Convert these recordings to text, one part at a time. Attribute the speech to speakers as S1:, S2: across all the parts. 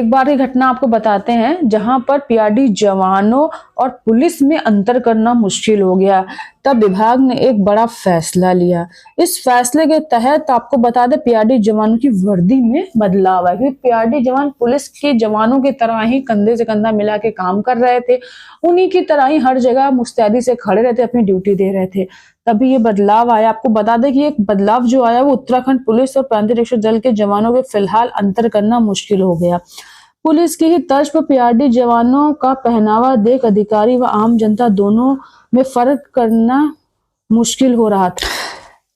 S1: एक बार की घटना आपको बताते हैं जहां पर पीआरडी जवानों और पुलिस में अंतर करना मुश्किल हो गया। तब विभाग ने एक बड़ा फैसला लिया। इस फैसले के तहत आपको बता दें पीआरडी जवानों की वर्दी में बदलाव है, क्योंकि पीआरडी जवान पुलिस के जवानों की तरह ही कंधे से कंधा मिला के काम कर रहे थे, उन्हीं की तरह ही हर जगह मुस्तैदी से खड़े रहते, अपनी ड्यूटी दे रहे थे। तभी ये बदलाव आया। आपको बता दें कि एक बदलाव जो आया वो उत्तराखंड पुलिस और प्रांतीय रक्षक दल के जवानों के फिलहाल अंतर करना मुश्किल हो गया। पुलिस की ही तर्ज पर पीआरडी जवानों का पहनावा देख अधिकारी व आम जनता दोनों में फर्क करना मुश्किल हो रहा था।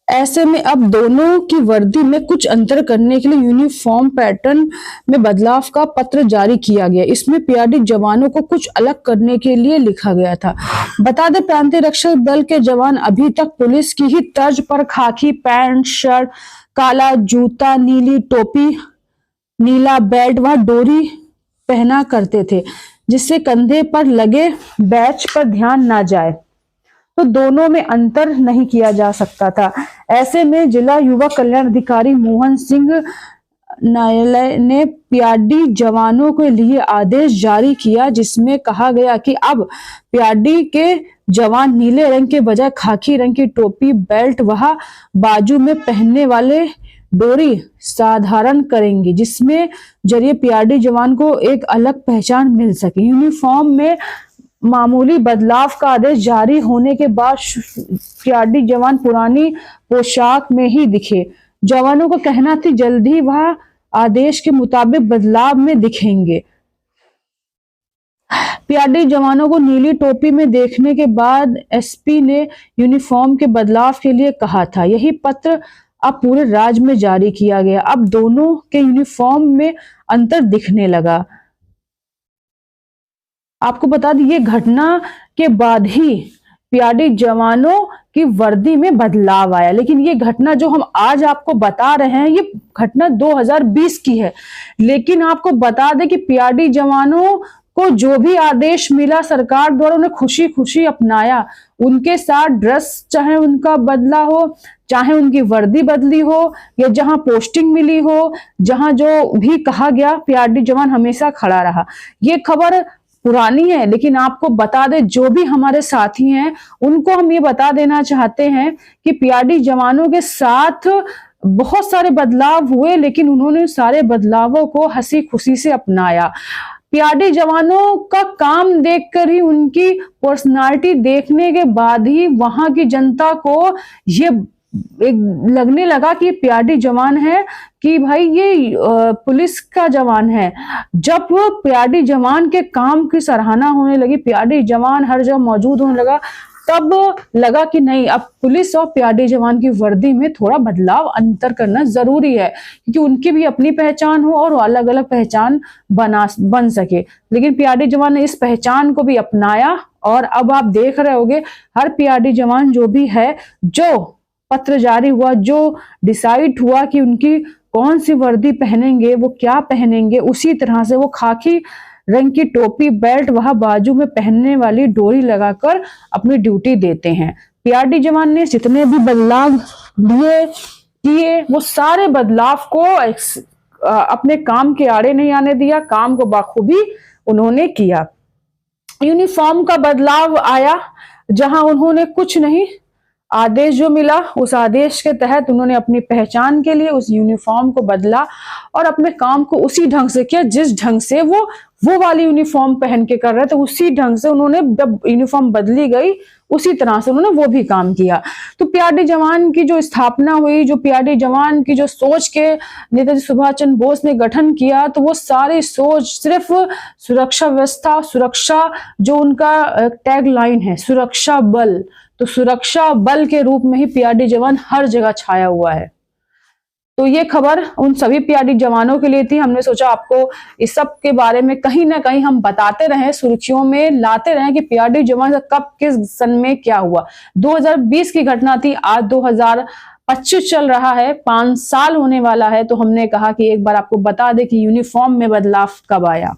S1: ऐसे में अब दोनों की वर्दी में कुछ अंतर करने के लिए यूनिफॉर्म पैटर्न में बदलाव का पत्र जारी किया गया। इसमें पीआरडी जवानों को कुछ अलग करने के लिए लिखा गया था। बता दें प्रांतीय रक्षक दल के जवान अभी तक पुलिस की ही तर्ज पर खाकी पैंट शर्ट, काला जूता, नीली टोपी, नीला बेल्ट व डोरी पहना करते थे, जिससे कंधे पर लगे बैच पर ध्यान ना जाए, तो दोनों में अंतर नहीं किया जा सकता था। ऐसे में जिला युवा कल्याण अधिकारी मोहन सिंह न्यायालय ने पीआरडी जवानों के लिए आदेश जारी किया, जिसमें कहा गया कि अब पीआरडी के जवान नीले रंग के बजाय खाकी रंग की टोपी, बेल्ट व बाजू में पहनने वाले डोरी साधारण करेंगे, जिसमें जरिए पीआरडी जवान को एक अलग पहचान मिल सके। यूनिफॉर्म में मामूली बदलाव का आदेश जारी होने के बाद पीआरडी जवान पुरानी पोशाक में ही दिखे। जवानों का कहना था जल्द ही वह आदेश के मुताबिक बदलाव में दिखेंगे। पीआरडी जवानों को नीली टोपी में देखने के बाद एसपी ने यूनिफॉर्म के बदलाव के लिए कहा था। यही पत्र अब पूरे राज्य में जारी किया गया। अब दोनों के यूनिफॉर्म में अंतर दिखने लगा। आपको बता दें ये घटना के बाद ही पीआरडी जवानों की वर्दी में बदलाव आया, लेकिन ये घटना जो हम आज आपको बता रहे हैं ये घटना 2020 की है। लेकिन आपको बता दें कि पीआरडी जवानों को जो भी आदेश मिला सरकार द्वारा उन्हें खुशी खुशी अपनाया। उनके साथ ड्रेस चाहे उनका बदला हो, चाहे उनकी वर्दी बदली हो, या जहां पोस्टिंग मिली हो, जहां जो भी कहा गया, पीआरडी जवान हमेशा खड़ा रहा। ये खबर पुरानी है, लेकिन आपको बता दें जो भी हमारे साथी हैं उनको हम ये बता देना चाहते हैं कि पीआरडी जवानों के साथ बहुत सारे बदलाव हुए, लेकिन उन्होंने सारे बदलावों को हंसी खुशी से अपनाया। पीआरडी जवानों का काम देखकर ही, उनकी पर्सनालिटी देखने के बाद ही वहां की जनता को ये लगने लगा कि पीआरडी जवान है, कि भाई ये पुलिस का जवान है। जब पीआरडी जवान के काम की सराहना होने लगी, पीआरडी जवान हर जगह मौजूद होने लगा, तब लगा कि नहीं, अब पुलिस और पीआरडी जवान की वर्दी में थोड़ा बदलाव अंतर करना जरूरी है, क्योंकि उनकी भी अपनी पहचान हो और अलग अलग पहचान बन सके। लेकिन पीआरडी जवान ने इस पहचान को भी अपनाया और अब आप देख रहे होंगे हर पीआरडी जवान जो भी है, जो पत्र जारी हुआ, जो डिसाइड हुआ कि उनकी कौन सी वर्दी पहनेंगे, वो क्या पहनेंगे, उसी तरह से वो खाकी रंग की टोपी, बेल्ट वह बाजू में पहनने वाली डोरी लगाकर अपनी ड्यूटी देते हैं। पीआरडी जवान ने जितने भी बदलाव किए वो सारे बदलाव को अपने काम के आड़े नहीं आने दिया, काम को बाखूबी उन्होंने किया। यूनिफॉर्म का बदलाव आया, जहां उन्होंने कुछ नहीं, आदेश जो मिला उस आदेश के तहत उन्होंने अपनी पहचान के लिए उस यूनिफॉर्म को बदला और अपने काम को उसी ढंग से किया जिस ढंग से वो वाली यूनिफॉर्म पहन के कर रहे थे। उसी ढंग से उन्होंने, जब यूनिफॉर्म बदली गई उसी तरह से उन्होंने वो भी काम किया। तो पीआरडी जवान की जो स्थापना हुई, जो पीआरडी जवान की जो सोच के नेताजी सुभाष चंद्र बोस ने गठन किया, तो वो सारी सोच सिर्फ सुरक्षा व्यवस्था, सुरक्षा, जो उनका टैग लाइन है सुरक्षा बल, तो सुरक्षा बल के रूप में ही पीआरडी जवान हर जगह छाया हुआ है। तो ये खबर उन सभी पीआरडी जवानों के लिए थी। हमने सोचा आपको इस सब के बारे में कहीं ना कहीं हम बताते रहें, सुर्खियों में लाते रहें कि पीआरडी जवान का कब किस सन में क्या हुआ। 2020 की घटना थी, आज 2025 चल रहा है, 5 साल होने वाला है। तो हमने कहा कि एक बार आपको बता दें कि यूनिफॉर्म में बदलाव कब आया।